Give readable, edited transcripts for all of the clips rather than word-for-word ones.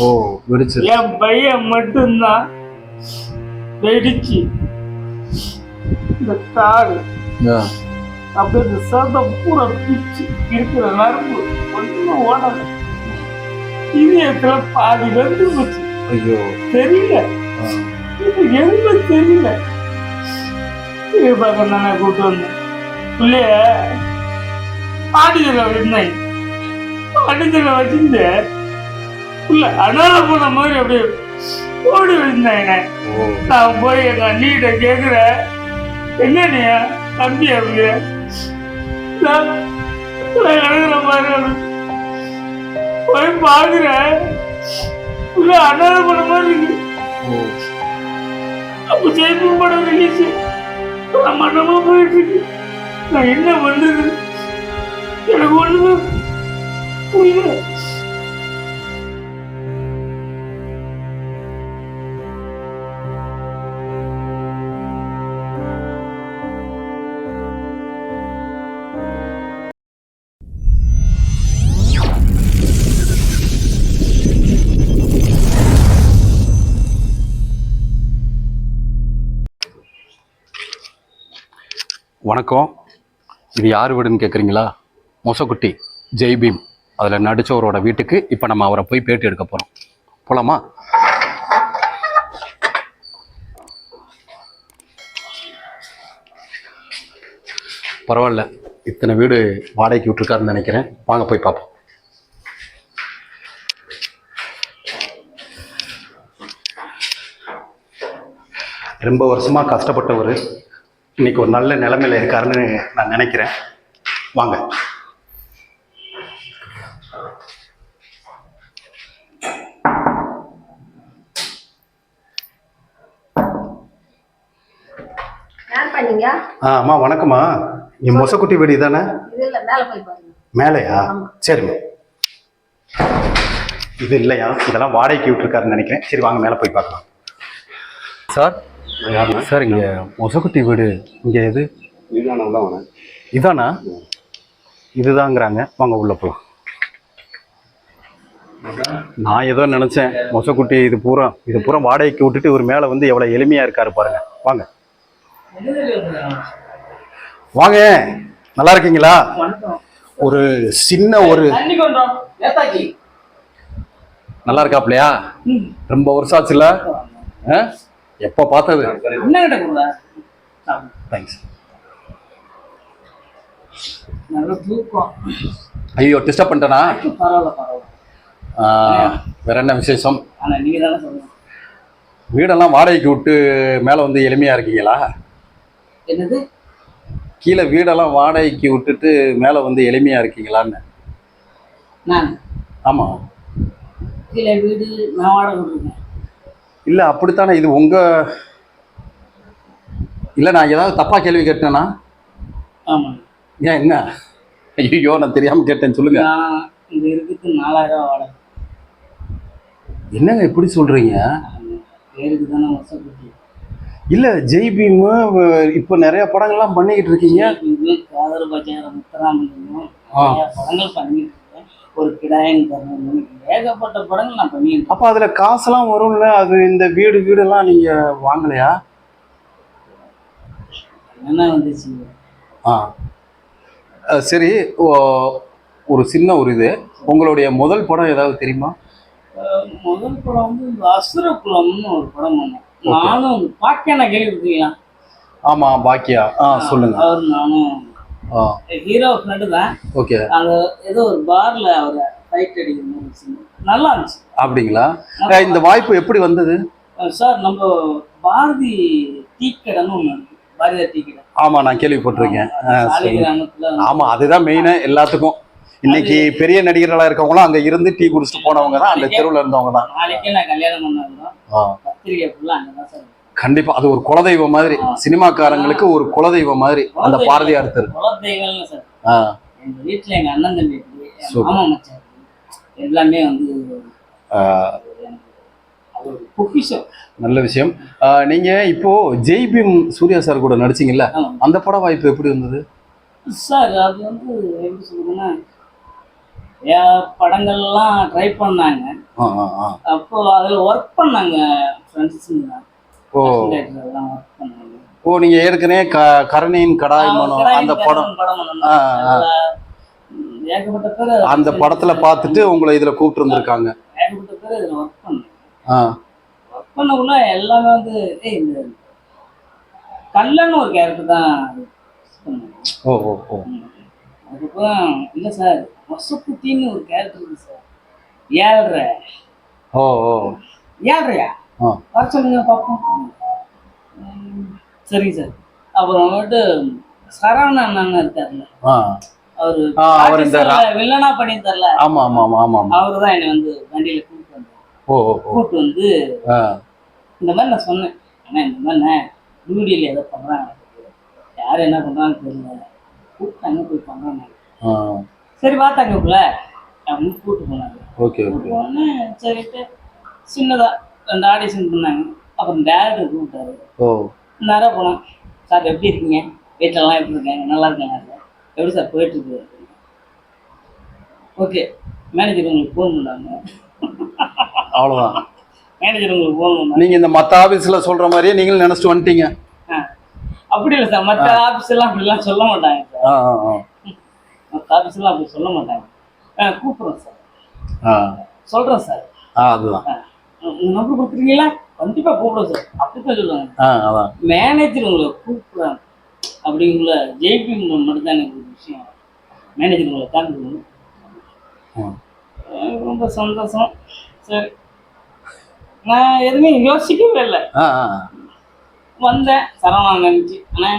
ஓ, வெடிச்சு என் பையன் மட்டும்தான் வெடிச்சு இந்த காடு அப்படியே இந்த சதம் பூரா பிச்சு இருக்கிற நரம்பு ஒன்றும் ஓடல. இதயத்துல பாதி வெந்து போச்சு. ஐயோ, தெரியல, இது எதுவுமே தெரியல. பார்க்க நானே கூட்டு வந்தேன் பிள்ளைய பாடிதில் விழுந்தேன். பாடிதில் வச்சிருந்து இல்ல அனால போன மாதிரி அப்படியே ஓடி விழுந்தாங்க. நான் போய் எங்க அண்ணிகிட்ட கேக்குறேன், என்னன்னியா தம்பி அப்படியே போய் பாக்குறேன் அனால போன மாதிரி இருக்கு. அப்ப ஜெயிப்பு படம் ரிலீஸ் மன்னமா போயிட்டு இருக்கு. நான் என்ன பண்றது எனக்கு ஒண்ணுமே புரியல. வணக்கம். இது யார் வீடுன்னு கேட்குறீங்களா? மொசக்குட்டி ஜெய்பீம் அதில் நடித்தவரோட வீட்டுக்கு இப்போ நம்ம அவரை போய் பேட்டி எடுக்க போகிறோம். போகலாமா? பரவாயில்ல, இத்தனை வீடு வாடகைக்கு விட்டுருக்காருன்னு நினைக்கிறேன். வாங்க போய் பார்ப்போம். ரொம்ப வருஷமாக கஷ்டப்பட்டவர் இன்னைக்கு ஒரு நல்ல நிலைமையில இருக்காருன்னு நான் நினைக்கிறேன். வாங்க. அம்மா வணக்கம்மா. என் மொசக்குட்டி வீடு தானே? மேலையா? சரிம்மா. இது இல்லையா, இதெல்லாம் வாடகைக்கு விட்டுருக்காருன்னு நினைக்கிறேன். சரி வாங்க மேலே போய் பார்க்கலாம். சார் சார், இங்கே மொசக்குட்டி வீடு இங்கே எது? இதானா? இதுதாங்கிறாங்க. வாங்க உள்ள போகலாம். நான் ஏதோ நினச்சேன் மொசக்குட்டி இது பூரா வாடகைக்கு விட்டுட்டு இவர் மேலே வந்து எவ்வளோ எளிமையாக இருக்காரு பாருங்க. வாங்க வாங்க. நல்லா இருக்கீங்களா? ஒரு சின்ன ஒரு நல்லா இருக்காப்லையா? ரொம்ப வருஷம் ஆச்சுல? எப்போ பார்த்தது? தேங்க்ஸ். ஐயோ, டிஸ்டர்ப் பண்ணிட்டேனா? வேற என்ன விசேஷம்? வீடெல்லாம் வாடகைக்கு விட்டு மேலே வந்து எளிமையாக இருக்கீங்களா? என்னது? கீழே வீடெல்லாம் வாடகைக்கு விட்டுட்டு மேலே வந்து எளிமையாக இருக்கீங்களான்னு. ஆமாம். கீழே வீடு நான் வாடகை விட்டுருக்கேன். இல்லை அப்படித்தானே, இது உங்கள் இல்லை. நான் ஏதாவது தப்பாக கேள்வி கேட்டேன்னா? ஆமாம். ஏன் என்ன? ஐயோ, நான் தெரியாமல் கேட்டேன்னு சொல்லுங்க. இங்கே இருக்குது 4000 வாடகை. என்னங்க இப்படி சொல்கிறீங்க? பேருக்கு தானே மொசக்குட்டி. இல்லை, ஜெய்பீம் இப்போ நிறைய படங்கள்லாம் பண்ணிக்கிட்டு இருக்கீங்க. காதல் பஜாரம், முத்தராமலிங்கம் படங்கள் பண்ணிட்டு இருக்கேன். ஒரு கிடாயன் தரணும், ஏகப்பட்ட படங்கள் நான் பண்ணியிருக்கேன். அப்போ அதில் காசெல்லாம் வரும்ல? அது இந்த வீடெல்லாம் நீங்கள் வாங்கலையா? என்ன வந்துச்சு? சரி, ஒரு சின்ன ஒரு இது, உங்களுடைய முதல் படம் ஏதாவது தெரியுமா? முதல் படம் வந்து அசுரகுலம்னு ஒரு படம் பண்ணேன். நானும் பாக்கியா கேள்விப்பட்டீங்களா? ஆமாம், பாக்கியா. சொல்லுங்க. அவர் நானும் ஹீரோ ஃப்ரெண்டு தான். ஓகே. அந்த ஏதோ ஒரு பார்ல அவரை ஃபைட் அடிக்கணும், நல்லா இருந்துச்சு. அப்படிங்களா? இந்த வாய்ப்பு எப்படி வந்தது சார்? நம்ம பாரதி டீ கடைன்னு ஒன்று இருக்கு, பாரதியார் டீ கடை. ஆமாம், நான் கேள்விப்பட்டிருக்கேன். கிராமத்துல. ஆமாம், அதுதான் மெயினா எல்லாத்துக்கும். இன்னைக்கு பெரிய நடிகர்களா இருக்கவங்களும் அங்க இருந்து டீ குடிச்சிட்டு போனவங்க தான், அந்த தெருவுல இருந்தவங்க தான். நாளைக்கே நான் கல்யாணம் பண்ணாதான் பத்திரிகை ஃபுல்லா அங்கதான் சார். கண்டிப்பா அது ஒரு குலதெய்வம் மாதிரி, சினிமாக்காரங்களுக்கு ஒரு குலதெய்வம் மாதிரி அந்த பாரதியார் தெரு. குலதெய்வம்ல சார். எங்க வீட்டுல எங்க அண்ணன் தம்பி, மாமா மச்சான் எல்லாமே வந்து நல்ல விஷயம். நீங்க இப்போ ஜெய்பீம் சூர்யா சார் கூட நடிச்சீங்கல்ல, அந்த பட வாய்ப்பு எப்படி இருந்தது சார்? அது வந்து எப்படி சொல்லுங்கன்னா, படங்கள்லாம் ட்ரை பண்ணாங்க. ஆ ஆ ஆ அப்போ அதில் ஒர்க் பண்ணாங்க ஃப்ரெண்ட்ஸுங்க. ஓ எல்லாம் ஒர்க் பண்ணாங்க. ஓ நீங்க ஏற்கனவே கருணையின் கடாய்மனம் அந்த படம் படம் ஆ, ஆ. ஏகப்பட்ட பேர் அந்த படத்துல பார்த்துட்டு உங்களை இதுல கூப்பிட்டு இருந்திருக்காங்க. ஏகப்பட்ட பேர் இதில் ஒர்க் பண்ணாங்க. ஆ ஒர்க் பண்ணக்குள்ள எல்லாமே வந்து இந்த கல்லன்னு ஒரு கேரக்டர் தான் பண்ணாங்க. ஓ ஓ ஓ அதுக்கப்புறம் இல்லை சார் மொசக்குட்டின்னு ஒரு கேரக்டர் இருக்கு சார். ஏழ்ற ஓ ஓ ஏழ்றையா ஆ வர சொல்லுங்க பார்ப்போம். சரிங்க சார். அப்புறம் வந்துட்டு சரவணன் அண்ணன் இருக்காருல்ல, ஆ அவரு அவர் இந்த வில்லனா பண்ணியிருந்தார்ல, ஆமா ஆமா ஆமா ஆமா ஆமா அவரு தான் என்னை வந்து வண்டியில கூப்பிட்டு வந்தார். ஓ ஓ ஓ கூப்பிட்டு வந்து ஆ இந்த மாதிரி நான் சொன்னேன், அண்ணா இந்த மாதிரி டியூடியில் ஏதோ பண்ணுறாங்க, யார் என்ன பண்ணுறாங்கன்னு தெரியல, கூப்பிட்டு அங்கே போய் பண்ணுறாங்க. ஆ சரி பார்த்தாங்கக்குள்ள அப்படின்னு கூப்பிட்டு போனாங்க. ஓகே ஓகே கூப்பிட்டு போனோன்னே சரிட்டு சின்னதாக 2 ஆடிஷன் பண்ணாங்க. அப்புறம் டேரக்டர் கூப்பிட்டாரு. ஓ நேரம் போனோம். சார் எப்படி இருக்கீங்க, வீட்டிலலாம் எப்படி இருக்காங்க, நல்லா இருக்காங்க சார், எப்படி சார் போயிட்டுருக்கு. ஓகே மேனேஜர் உங்களுக்கு ஃபோன் பண்ணாங்க. அவ்வளோதான். மேனேஜர் உங்களுக்கு ஃபோன் பண்ணாங்க. நீங்க இந்த மற்ற ஆபீஸ்ல சொல்ற மாதிரியே நீங்களும் நினைச்சிட்டு வந்துட்டீங்க. அப்படி இல்லை சார், மற்ற ஆஃபீஸ்லாம் அப்படிலாம் சொல்ல மாட்டாங்க சார். ஆ ஆ ஆ மற்ற ஆஃபீஸ்லாம் அப்படி சொல்ல மாட்டாங்க. கூப்பிட்றோம் சார், ஆ சொல்கிறேன் சார், அதுதான். உங்கள் நம்பர் கொடுக்குறீங்களா, கண்டிப்பாக கூப்பிடுவோம் சார் அப்படித்தான் சொல்லுவாங்க. அதான் மேனேஜர் உங்களை கூப்பிட்றாங்க அப்படிங்கள ஜெய்பி மட்டும் தான் எனக்கு ஒரு விஷயம். மேனேஜர் உங்களை காண்பிக்கணும். ரொம்ப சந்தோஷம். சரி நான் எதுவுமே யோசிக்கவே இல்லை. வந்தேன் சரவணன் நினச்சி, அண்ணா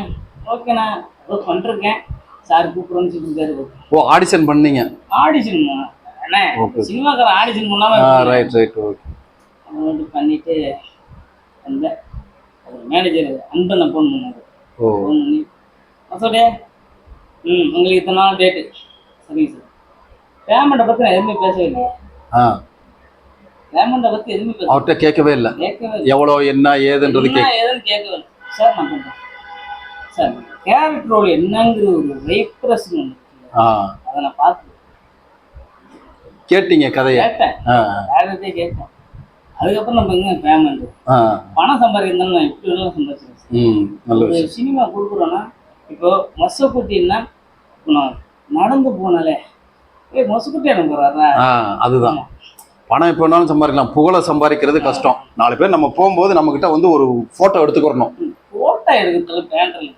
ஓகேண்ணா ஏதோ பண்ணிருக்கேன் சார் கூப்பிட்றோன்னு சொல்லியிருக்காரு. ஓ ஆடிஷன் பண்ணீங்க? ஆடிஷன் அண்ணே சினிமாக்கார ஆடிஷன் பண்ணாமல் ரைட் ரைட் ஓகே பண்ணிட்டு வந்தேன். மேனேஜர் அன்பனை ஃபோன் பண்ணார். ஃபோன் பண்ணி மசோடே உங்களுக்கு இத்தனை நாள் டேட்டு, சரிங்க சார். பேமெண்ட்டை பற்றி நான் எதுவுமே பேசவே இல்லை. பேமெண்ட்டை பற்றி எதுவுமே பேச அவர்கிட்ட கேட்கவே இல்லை. எவ்வளோ என்ன ஏதுன்றது ஏதுன்னு கேட்கவே இல்லை சார். நான் பண்ணுறேன் சார், கேரக்டர் ரோல் என்னங்கிற ஒரு வைப்ரேஷன் ஒன்று, அதை நான் பார்த்து கேட்டீங்க கதையை? கேட்டேன், கேரக்டரே கேட்டேன். அதுக்கப்புறம் நம்ம எங்கே பேமெண்ட் பணம் சம்பாதிக்கிறதுனால நான் இப்படி எல்லாம் சம்பாதிச்சிருக்கேன். சினிமா கொடுக்குறோன்னா இப்போ மொசக்குட்டின்னா நான் நடந்து போனாலே மொசக்குட்டி எனக்கு வர்றா, அதுதான் பணம் எப்போ வேணாலும் சம்பாதிக்கலாம். புகழை சம்பாதிக்கிறது கஷ்டம். 4 பேர் நம்ம போகும்போது நம்ம கிட்ட வந்து ஒரு போட்டோ எடுத்துக்கிறணும். போட்டோ எடுக்கிறதுல பேண்டல்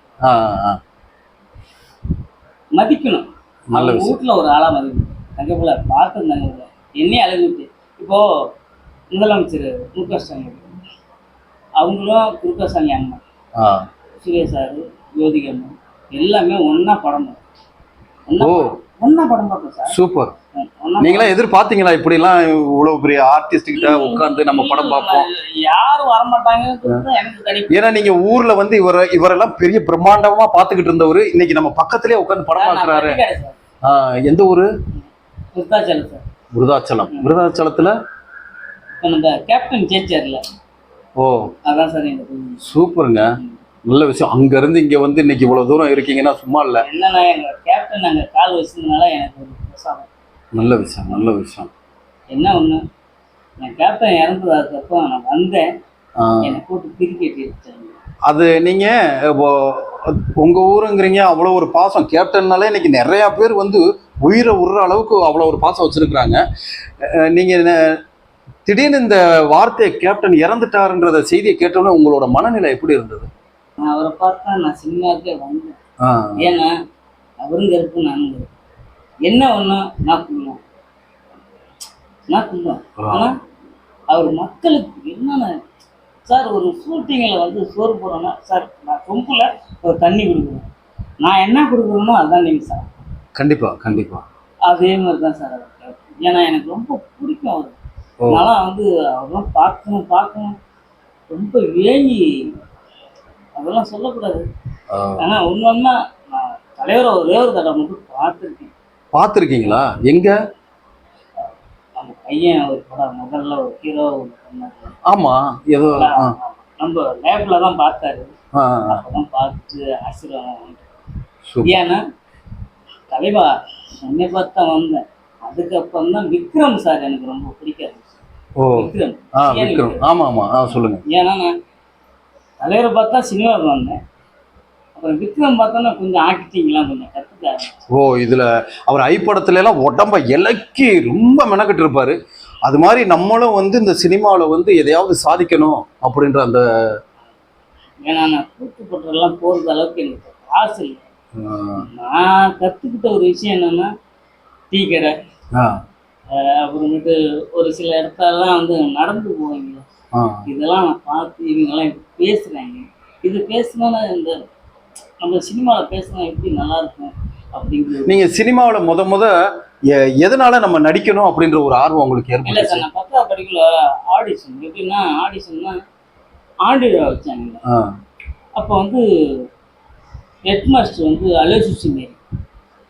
மதிக்கணும். நல்ல வீட்டில் ஒரு ஆளாக மதிக்கணும். தங்கப்புல பார்த்து தங்கப்புல என்னையே அழகுட்டு. இப்போ முதலமைச்சர் முருகசாமி அவங்களும் முருகசாமி அம்மா, சூர்யா சார், ஜோதிகா அம்மா எல்லாமே ஒன்னா படம் ஒன்னா படம் பார்ப்போம் சார். சூப்பர். நீங்களாம் எதிர்பார்த்தீங்களா இப்படிலாம் இவ்வளவு பெரிய ஆர்டிஸ்ட் கிட்ட உட்கார்ந்து நம்ம படம் பார்ப்போம்? யாரும் வரமாட்டாங்க எனக்கு கிடைக்கும். ஏன்னா நீங்க ஊர்ல வந்து இவரெல்லாம் பெரிய பிரம்மாண்டமா பாத்துக்கிட்டு இருந்தவரு இன்னைக்கு நம்ம பக்கத்திலே உட்கார்ந்து படம் பார்க்கறாரு. எந்த ஊரு? விருதாச்சலம் சார். விருதாச்சலம். விருதாச்சலத்துல நம்ம கேப்டன் ஜெயிச்சார்ல. ஓ அதான் சார். சூப்பருங்க, நல்ல விஷயம். அங்க இருந்து இங்க வந்து இன்னைக்கு இவ்வளவு தூரம் இருக்கீங்கன்னா சும்மா இல்ல. என்னன்னா எங்க கேப்டன் அங்க கால் வச்சதுனால எனக்கு ஒரு பிரசாதம். நல்ல விஷயம், நல்ல விஷயம். என்ன ஒண்ணு, என் கேப்டன் இறந்ததுக்கப்புறம் நான் வந்தேன், என்னை போட்டு கிரிக்கெட் எடுத்தாங்க. அது நீங்க உங்க ஊருங்கிறீங்க, அவ்வளோ ஒரு பாசம் கேப்டன்னாலே இன்னைக்கு நிறைய பேர் வந்து உயிரை விடுற அளவுக்கு அவ்வளோ ஒரு பாசம் வச்சிருக்கிறாங்க. நீங்க திடீர்னு இந்த வார்த்தையை கேப்டன் இறந்துட்டாருன்றத செய்தியை கேட்டோன்னே உங்களோட மனநிலை எப்படி இருந்தது? நான் அவரை பார்த்தா நான் சினிமாவுக்கே வந்தேன். ஏன்னா அவருங்க இருக்கு, நானுங்க இருக்கு. என்ன ஒண்ணு நான் குடும்பம் ஆனா அவர் மக்களுக்கு என்னென்ன சார், ஒரு ஷூட்டிங்கில் வந்து சோறு போடுறோன்னா சார் நான் சொம்புல ஒரு தண்ணி கொடுக்குறேன், நான் என்ன கொடுக்குறேனோ அதுதான் நீங்கள் சார். கண்டிப்பா கண்டிப்பா அதே மாதிரி தான் சார் அவர். ஏன்னா எனக்கு ரொம்ப பிடிக்கும் அவர். அதனால வந்து அவரெல்லாம் பார்க்கணும் ரொம்ப ஏங்கி அதெல்லாம் சொல்லக்கூடாது. ஆனால் ஒன்றா நான் தலைவரை ஒரே ஒரு தடவை மட்டும் பார்த்துருக்கீங்களா? எங்க? நம்ம பையன் ஒரு படம் முதல்ல ஒரு ஹீரோ பண்ணாரு. ஆமா, ஏதோ நம்ம லேப்ல தான் பார்த்தாரு. அப்பதான் பார்த்து ஆசீர்வாதம். ஏன்னா தலைவா என்னை பார்த்தா வந்தேன், அதுக்கப்புறம் தான் விக்ரம் சார் எனக்கு ரொம்ப பிடிக்காது. ஓ விக்ரம் விக்ரம், ஆமா ஆமா, சொல்லுங்க. ஏன்னா நான் தலைவரை பார்த்தா சினிமாவுக்கு வந்தேன். அப்புறம் விக்ரம் பார்த்தோன்னா கொஞ்சம் ஆக்டிங்லாம் கொஞ்சம் கற்றுக்க. ஓ இதுல அவர் ஐப்படத்துல எல்லாம் உடம்ப இலக்கி ரொம்ப மெனக்கிட்டு இருப்பாரு. அது மாதிரி நம்மளும் வந்து இந்த சினிமாவில் வந்து எதையாவது சாதிக்கணும் அப்படின்ற அந்த ஏன்னா நான் கூட்டுப்பட்டெல்லாம் போகிறது அளவுக்கு எனக்கு காசு இல்லை. நான் கற்றுக்கிட்ட ஒரு விஷயம் என்னென்னா டீ கடை, அப்புறமேட்டு ஒரு சில இடத்தெல்லாம் வந்து நடந்து போவாங்க. இதெல்லாம் நான் பார்த்து இவங்கெல்லாம் பேசுகிறாங்க. இது பேசுனா இந்த நம்ம சினிமாவில் பேசுனா எப்படி நல்லா இருக்கும் அப்படிங்கிறது. நீங்கள் சினிமாவில் முத எதனால நம்ம நடிக்கணும் அப்படின்ற ஒரு ஆர்வம் உங்களுக்கு இல்லை ஏற்பட்டுச்சு? சார், நான் 10வது படிக்கல ஆடிஷன். எப்படின்னா ஆடிஷன்னா ஆண்டு விழா வச்சாங்க. அப்போ வந்து ஹெட் மாஸ்டர் வந்து அலோசியேஷன் மேரி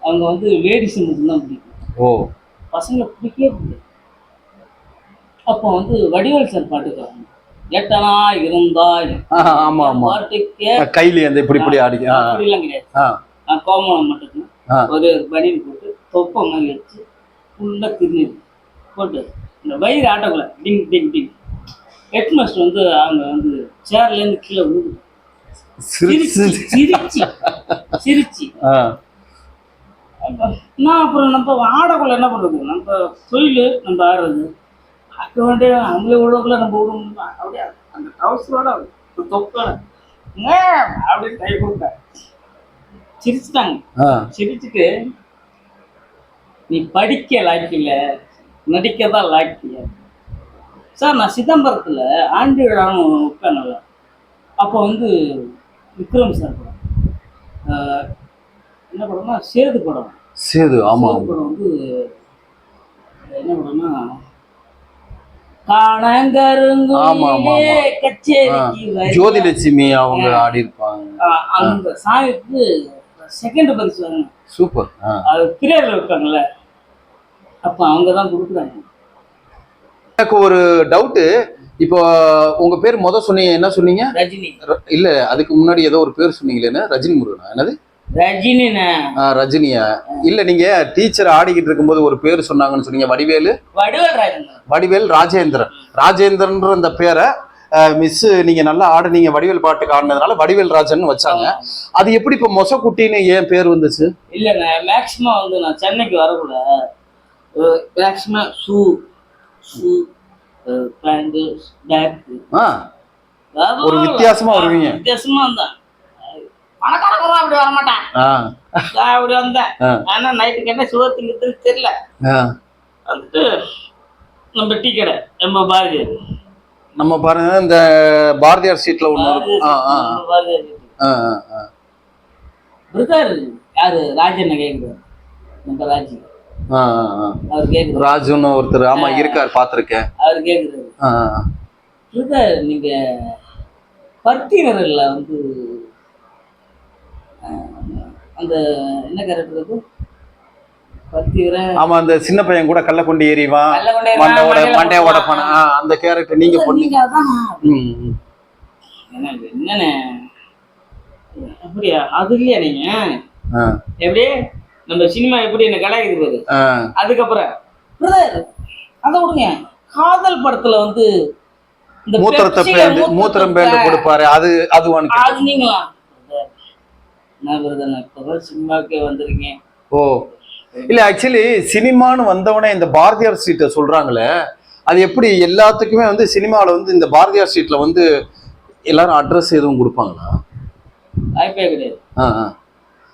அவங்க வந்து லேடிஸை மட்டும்தான் பிடிக்கும். ஓ பசங்களை பிடிக்கவே பிடிக்கும். அப்போ வந்து வடிவேல் சார் பாட்டுக்காரங்க எட்டனா இருந்தா ஆமா ஆமா, பாட்டுக்கே கையில அந்த இப்படி இப்படி ஆடி அப்படிலாம் கிடையாது. நான் கோமலம் மட்டும்தான் ஒரு பனியன் போட்டு தொப்பை மாதிரி வச்சு ஃபுல்லாக திருநீர் போட்டு இந்த வயிறு ஆட்டக்குள்ள டிங் டிங் டிங். ஹெட் மாஸ்டர் வந்து அவங்க வந்து சேர்லேருந்து கீழே விழுது சிரிச்சு நான் அப்புறம் நம்ம ஆடக்குள்ள என்ன பண்றது, நம்ம தொழில் நம்ம ஆடுறது ஆக்க வேண்டிய அவங்களே விடக்குள்ள நம்ம விடுவோம். அப்படியே அந்த டவுசரோட தொப்போட அப்படின்னு கை கொடுத்தேன். சிரிச்சுட்டாங்க. சிரிச்சுட்டு நீ படிக்க லாய்க்கில்ல, நடிக்க தான் லாய்க்கிய சார். நான் சிதம்பரத்தில் ஆண்டு விழான்னு உட்கார்ல. அப்போ வந்து விக்ரம் சார் படம் என்ன படம்னா சேது படம். சேது, ஆமா. படம் வந்து என்ன படம்னா காணங்கருங்குயிலே கச்சேரிக்கு ஜோதிலட்சுமி அவங்க ஆடி இருப்பாங்க. அந்த சாங்குக்கு செகண்ட் பரிசு வாங்க. சூப்பர். அது பிரியர்ல இருக்காங்கல்ல, அப்போ அவங்க தான் கொடுக்குறாங்க. எனக்கு ஒரு டவுட்டு. இப்போ உங்க பேர் சொன்னீங்க, என்ன சொன்னீங்க? ரஜினி. இல்ல, அதுக்கு முன்னாடி ஏதோ ஒரு பேர் சொன்னீங்களே, ரஜினி முருகனா? என்னது ரஜினிண்ணா? ரஜினியா? இல்ல, நீங்க டீச்சர் ஆடிக்கிட்டு இருக்கும்போது ஒரு பேர் சொன்னாங்கன்னு சொன்னீங்க. வடிவேல் ராஜேந்திரன். ராஜேந்திரன்ற அந்த பேரை மிஸ் நீங்க நல்லா ஆடுனீங்க, வடிவேல் பாட்டுக்கு ஆடினதுனால வடிவேல் ராஜன் வச்சாங்க. அது எப்படி இப்ப மொசக்குட்டின்னு ஏன் பேர் வந்துச்சு? இல்லைண்ணா, மேக்சிமம் வந்து நான் சென்னைக்கு வரக்கூட மேக்சிமம் ஷூ பேண்ட் பேக் ஒரு வித்தியாசமா வருவீங்க. வித்தியாசமா வந்தேன். பணக்காரங்க அப்படி வரமாட்டேன். அப்படி வந்தேன். ஆனா நைட்டுக்கு என்ன சுவர் திங்கிறது தெரியல. வந்துட்டு நம்ம டீ கடை நம்ம பாருங்க, இந்த பாரதியார் சீட்ல ஒண்ணு. பிரதர் யாரு? ராஜன் கேக்குறாரு. நம்ம ராஜி அவர் கேக்குறாரு. ராஜுன்னு ஒருத்தர், ஆமா இருக்காரு, பாத்திருக்கேன். அவர் கேக்குறாரு, பிரதர் நீங்க பர்த்திகரல்ல வந்து அந்த என்ன கேரக்டர் அது? ஆமா, அந்த சின்ன பையன் கூட கல்ல கொண்டு ஏறிவான், மண்டைய உடைப்பான அந்த கேரக்டர் நீங்க பண்ணீங்க. என்னண்ணே அப்படியா? அது இல்லையா? நீங்க எப்படி நம்ம சினிமா எப்படி என்ன கலாய்க்குது பாரு. அதுக்கப்புறம் அதை விடுங்க, காதல் படத்துல வந்து இந்த மூத்திரம் பேண்ட் கொடுப்பாரு, அது நீங்களா? இப்பதான் சினிமாவுக்கே வந்திருக்கீங்க. ஓ இல்ல, ஆக்சுவலி சினிமான்னு வந்தவனே இந்த பாரதியார் ஸ்ட்ரீட்டை சொல்றாங்களே, அது எப்படி எல்லாத்துக்குமே வந்து சினிமாவில் வந்து இந்த பாரதியார் ஸ்ட்ரீட்ல வந்து எல்லாரும் அட்ரஸ் எதுவும் கொடுப்பாங்களா? வாய்ப்பே கிடையாது.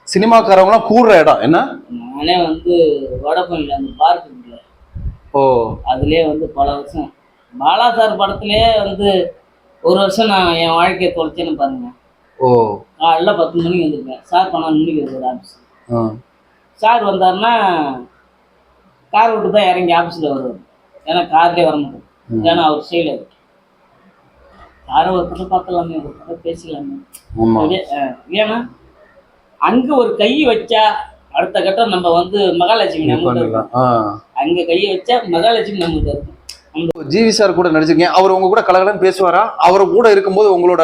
சினிமாக்காரவங்களாம் கூடுற இடம் என்ன? நானே வந்து வடபழனியில் அந்த பார்க் இருக்குல்ல, அதுலேயே வந்து பல வருஷம் பாலா சார் படத்துலேயே வந்து ஒரு வருஷம் நான் என் வாழ்க்கையை தொலைச்சேன்னு பாருங்க. காலைல 10 மணிக்கு வந்துருக்கேன். சார் 12 மணிக்கு வருவார் ஆஃபீஸ். சார் வந்தாருன்னா கார் விட்டு தான் இறங்கி ஆஃபீஸில் வருவார். ஏன்னா கார்லேயே வர மாட்டேன், ஏன்னா அவர் செய்யல. யாரோ ஒருத்தர் பார்த்துலாமே, ஒருத்தர் பேசிக்கலாமே. ஏன்னா அங்கே ஒரு கை வச்சா அடுத்த கட்டம் நம்ம வந்து மகாலட்சுமி நம்ம அங்கே கையை வச்சா மகாலட்சுமி நம்மகிட்ட இருக்கும். ஜிவி சார் கூட நடிச்சிருக்கீங்க. அவர் உங்க கூட கலகலன்னு பேசுவாரா? அவர் கூட இருக்கும்போது உங்களோட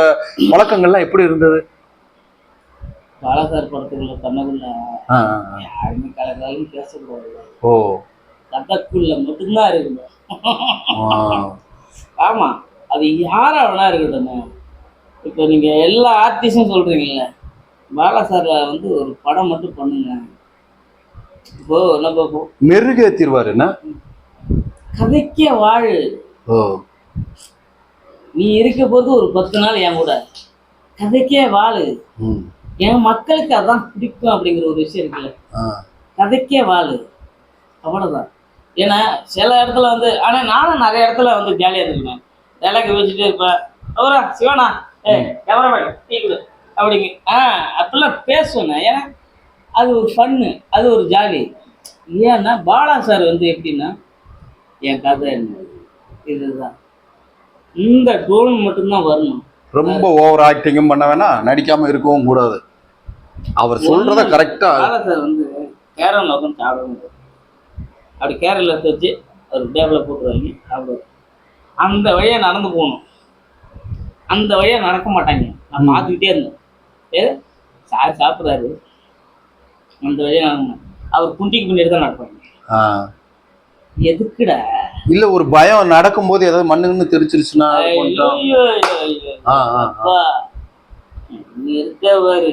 வழக்கங்கள்லாம் எப்படி இருந்தது? பாலா சார் படத்துக்குள்ள பண்ணக்குள்ள யாருமே கலகலன்னு பேசக்கூடாது. கதைக்குள்ள மட்டும்தான் இருக்குது. ஆ. ஆமா, அது யாரா வேணா இருக்கட்டும். இப்போ நீங்க எல்லா ஆர்டிஸ்டும் சொல்றீங்கல்ல, பாலா சார்ல வந்து ஒரு படம் மட்டும் பண்ணுங்க. இப்போ நம்ம மெருகேத்திருவாரு என்ன? கதைக்கே வாழு. ஓ. நீ இருக்க போது ஒரு 10 நாள் என் கூட கதைக்கே வாழு. ம். என் மக்களுக்கு அதான் பிடிக்கும் அப்படிங்கிற ஒரு விஷயம் இருக்குல்ல, ஆ. கதைக்கே வாழு, அவ்வளவுதான். ஏன்னா சில இடத்துல வந்து, ஆனா நானும் நிறைய இடத்துல வந்து ஜாலியா இருக்கேன். டைலாக் வச்சுட்டு இருப்பேன், அவரா சிவனா கேமராமேன் டீ கொடு அப்படிங்க. அப்படிலாம் பேசுவேன். ஏன்னா அது ஒரு ஃபன்னு, அது ஒரு ஜாலி. ஏன்னா பாலா சார் வந்து எப்படின்னா, என் கதை என்ன இதுதான், இந்த டோன் மட்டும்தான் வரணும். ரொம்ப ஓவர் ஆக்டிங்கும் பண்ண வேணாம், நடிக்காம இருக்கவும் கூடாது. அவர் சொல்றத கரெக்டா. பாலா சார் வந்து கேரளில் உட்காந்து சாப்பிடுவாங்க. அப்படி கேரளில் எடுத்து வச்சு ஒரு டேபிளில் போட்டுருவாங்க சாப்பிடுவாங்க. அந்த வழியா நடந்து போகணும், அந்த வழியா நடக்க மாட்டாங்க. நான் பார்த்துக்கிட்டே இருந்தேன், சார் சாப்பிட்றாரு, அந்த வழியா நடக்கணும். அவர் குண்டிக்கு பின்னாடி தான் நடப்பாங்க. எதுக்குடா? இல்ல ஒரு பயம், நடக்கும்போது ஏதாவது மண்ணுன்னு தெரிச்சிருச்சுன்னா இருக்கவாரு.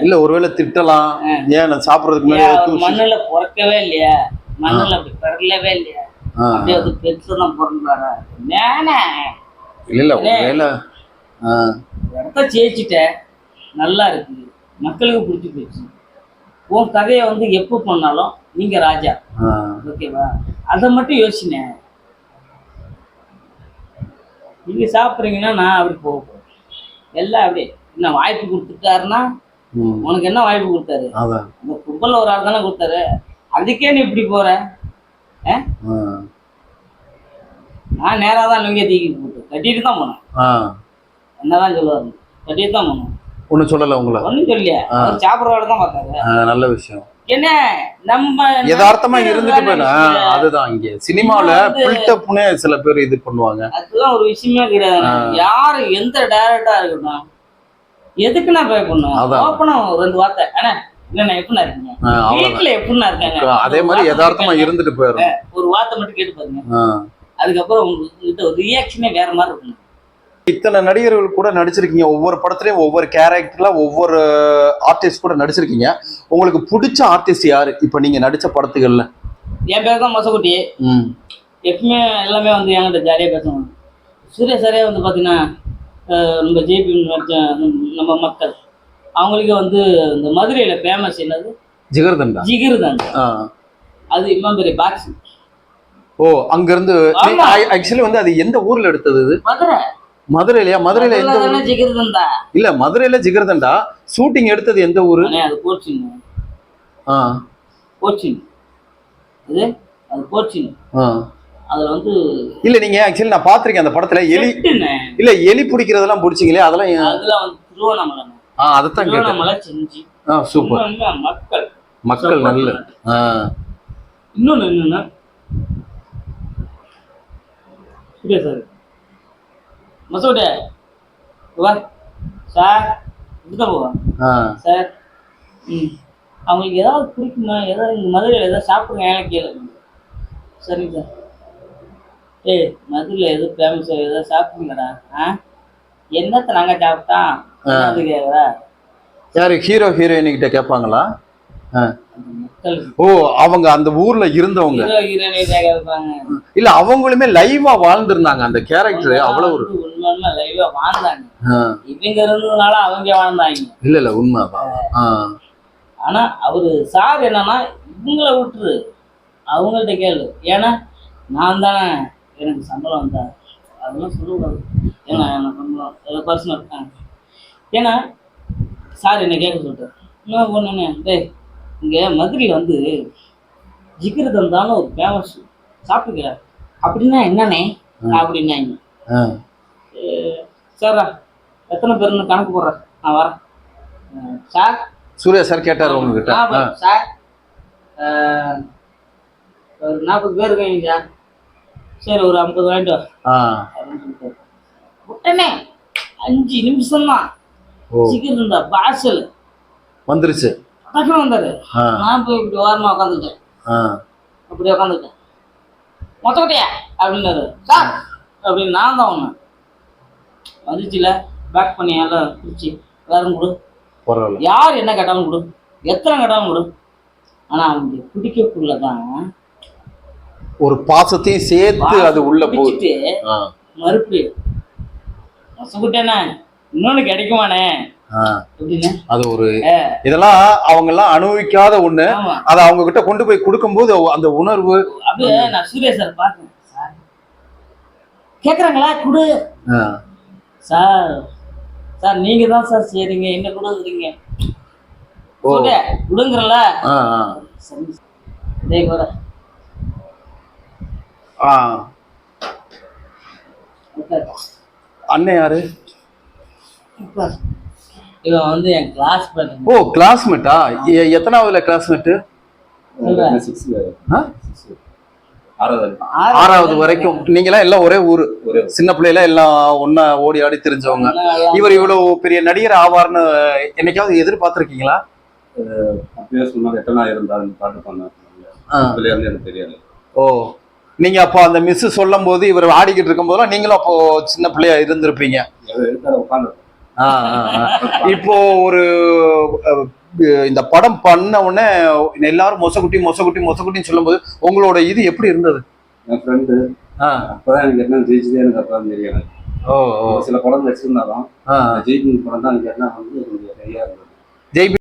இல்ல ஒருவேளை திட்டலாம், ஏன் சாப்பிடுறதுக்கு முன்னாடி மண்ணுல பிறக்கவே இல்லையா, மண்ணுல அப்படி பிறக்கவே இல்லையா, அப்படியே அது பெருசுதான் பிறந்தாரா? இல்ல ஒருவேளை இடத்த ஜெயிச்சுட்ட, நல்லா இருக்கு, மக்களுக்கு பிடிச்சி போச்சு, உன் கதையை வந்து எப்போ பண்ணாலும் நீங்க ராஜா, ஓகேவா? அதை மட்டும் யோசினேன். நீங்க சாப்பிட்றீங்கன்னா நான் அப்படி போக போறேன். எல்லாம் அப்படியே என்ன வாய்ப்பு கொடுத்துட்டாருன்னா, உனக்கு என்ன வாய்ப்பு கொடுத்தாரு? இந்த கும்பல்ல ஒரு ஆள் தானே கொடுத்தாரு, அதுக்கே நீ இப்படி போற? நான் நேராக தான் லுங்கிய தூக்கி போட்டு கட்டிட்டு தான் போனேன். என்னதான் சொல்லுவாரு, கட்டிட்டு தான் போனோம். ஒன்னும் சொல்லல உங்களை? ஒன்னும் சொல்லியா, சாப்பிட்றவாட தான் பார்த்தாரு. நல்ல விஷயம். என்ன நம்ம யதார்த்தமா இருந்துட்டு போயினா, அதுதான் இங்க சினிமால பில்டப்னே சில பேர் இது பண்ணுவாங்க. அதுதான் ஒரு விஷயமே கிடையாது. யாரு எந்த டைரக்டரா இருக்கட்டும், எதுக்கு நான் போய் பண்ணுவேன்? ஓப்பனா 2 வார்த்தை, அண்ணா என்ன எப்படின்னா இருக்கீங்க, வீட்டுல எப்படின்னா இருக்காங்க, அதே மாதிரி யதார்த்தமா இருந்துட்டு போயிடும். ஒரு வார்த்தை மட்டும் கேட்டு பாருங்க, அதுக்கப்புறம் உங்ககிட்ட ஒரு ரியாக்ஷனே வேற மாதிரி இருக்கும். இத்தனை நடிகர்கள் கூட நடிச்சிருக்கீங்க, ஒவ்வொரு படத்துலயும் ஒவ்வொரு கேரக்டர்ல ஒவ்வொரு ஆர்டிஸ்ட் கூட நடிச்சிருக்கீங்க. உங்களுக்கு பிடிச்ச ஆர்டிஸ்ட் யாரு இப்ப நீங்க நடிச்ச படத்துகள்ல? என் பேர் தான் மசக்குட்டி. எப்பவுமே எல்லாமே வந்து என்கிட்ட ஜாலியா பேசுவாங்க. சூர்யா சாரே வந்து பாத்தீங்கன்னா, நம்ம ஜேபி நடிச்ச நம்ம மக்கள் அவங்களுக்கு வந்து இந்த மதுரையில ஃபேமஸ் என்னது, ஜிகர்தண்டா. ஜிகர்தண்டா அது இன்னும் பெரிய பாக்ஸ். ஓ, அங்க இருந்து ஆக்சுவலி வந்து அது எந்த ஊர்ல எடுத்தது? மதுரை. மதுரையிலயா? மதுரையில எந்த ஊர்? ஜிகர்தண்டா இல்ல, மதுரையில ஜிகர்தண்டா. ஷூட்டிங் எடுத்தது எந்த ஊரு? அது கோச்சின். கோச்சின் அது கோச்சின். அதுல வந்து இல்ல நீங்க ஆக்சுவலி நான் பாத்திருக்கேன் அந்த படத்துல எலி பிடிக்கிறதெல்லாம் பிடிச்சிங்களே, அதெல்லாம் வந்து திருவண்ணாமலை. அதத்தான் திருவண்ணாமலை செஞ்சு. சூப்பர். மக்கள் நல்ல. இன்னொன்னு என்னன்னா, சார் மசோட சார் இப்படிதான் போவான் சார். அவங்களுக்கு ஏதாவது பிடிக்குமா, ஏதாவது இந்த மதுரையில் ஏதாவது சாப்பிடுங்க எனக்கு கேளு. சரிங்க சார். மதுரையில் எதுவும் ஃபேமஸ் ஏதாவது சாப்பிடுங்கடா. என்னத்தை நாங்கள் சாப்பிட்டோம் அது கேட்குறா? யாரு ஹீரோ ஹீரோயின் கிட்ட கேட்பாங்களா? ஓ, அவங்க அந்த ஊர்ல இருந்தவங்க இல்ல, அவங்களுமே லைவா வாழ்ந்திருந்தாங்க அந்த கேரக்டர். அவ்வளவு ஒரு உண்மை லைவா வாழ்ந்தாங்க. இவங்க இருந்ததுனால அவங்க வாழ்ந்தாங்க. இல்ல உண்மைதான். ஆனா அவரு சார் என்னன்னா, இவங்களை விட்டுரு, அவங்கள்ட்ட கேளு. ஏன்னா நான் தானே, எனக்கு சம்பளம் வந்தா அதெல்லாம் சொல்லக்கூடாது. ஏன்னா எனக்கு சம்பளம் பர்சனல். ஏன்னா சார் என்ன கேட்க சொல்றாரு, என்ன பொண்ணுன்னு, டேய் இங்கே மதுரையில் வந்து ஜிகர்தண்டான்னு ஒரு ஃபேமஸ் சாப்பிட்டுக்க அப்படின்னா என்னண்ணே அப்படின்னாங்க. சாரா எத்தனை பேருன்னு கணக்கு போடுறேன், நான் வரேன் சார். சூர்யா சார் கேட்டார் உங்ககிட்ட? சார் ஒரு 40 பேர் இருக்காங்க சார். சரி ஒரு 50 வாங்கிட்டு வா அப்படின்னு சொல்லிட்டு உடனே 5 நிமிஷம் தான் ஜிகர்தண்டா பார்சல் வந்துருச்சு. டக்குனு வந்தாரு. நான் போய் இப்படி ஓரமா உட்காந்துட்டேன். அப்படியே உட்காந்துருக்கேன். மொத்தக்கட்டையா அப்படின்னாரு. சார் அப்படின்னு நான் தான் ஒன்று வந்துச்சுல பேக் பண்ணி எல்லாம் பிடிச்சி எல்லாரும் கொடு, பரவாயில்ல. யார் என்ன கேட்டாலும் கொடு, எத்தனை கேட்டாலும் கொடு. ஆனால் அவங்க பிடிக்கக்குள்ள தான் ஒரு பாசத்தையும் சேர்த்து அது உள்ள போகுது. பிடிச்சிட்டு மறுபடியும் மொசக்குட்டேண்ணே இன்னொன்று கிடைக்குமாண்ணே அப்படின்னு. அது ஒரு இதெல்லாம் அவங்க எல்லாம் அனுபவிக்காத ஒண்ணு. ஆமா அதை அவங்க கிட்ட கொண்டு போய் கொடுக்கும்போது அந்த உணர்வு அப்படியே நான் சூர்யா சார் பார்த்தேன். சார் கேட்குறாங்களா கொடு சார், சார் நீங்க தான் சார் சரிங்க என்ன கொடுக்குறீங்க கொடுங்குறல சரி கூட. அண்ணன் யாரு? இவன் வந்து என் கிளாஸ்மேட். ஓ கிளாஸ்மேட்டா? எத்தனாவதுல கிளாஸ்மேட்டு? 6வது வரைக்கும். நீங்களாம் எல்லாம் ஒரே ஊரு, சின்ன பிள்ளைல எல்லாம் ஒன்னா ஓடி ஆடி தெரிஞ்சவங்க. இவர் இவ்வளவு பெரிய நடிகர் ஆவார்னு என்னைக்காவது எதிர்பார்த்திருக்கீங்களா? ஓ நீங்க அப்போ அந்த மிஸ் சொல்லும் போது இவர் ஆடிக்கிட்டு இருக்கும் போதெல்லாம் நீங்களும் அப்போ சின்ன பிள்ளையா இருந்திருப்பீங்க. இப்போ ஒரு இந்த படம் பண்ண உடனே எல்லாரும் மொசக்குட்டி மொசக்குட்டி மொசக்குட்டின்னு சொல்லும் போது உங்களோட இது எப்படி இருந்தது? என் ஃப்ரெண்டு அப்பதான் எனக்கு என்ன ஜெயிச்சதே எனக்கு அப்பதான் தெரியும். சில படம் வச்சிருந்தாலும் ஜெயிக்கிங் படம் தான் எனக்கு என்ன வந்து கையா இருந்தது.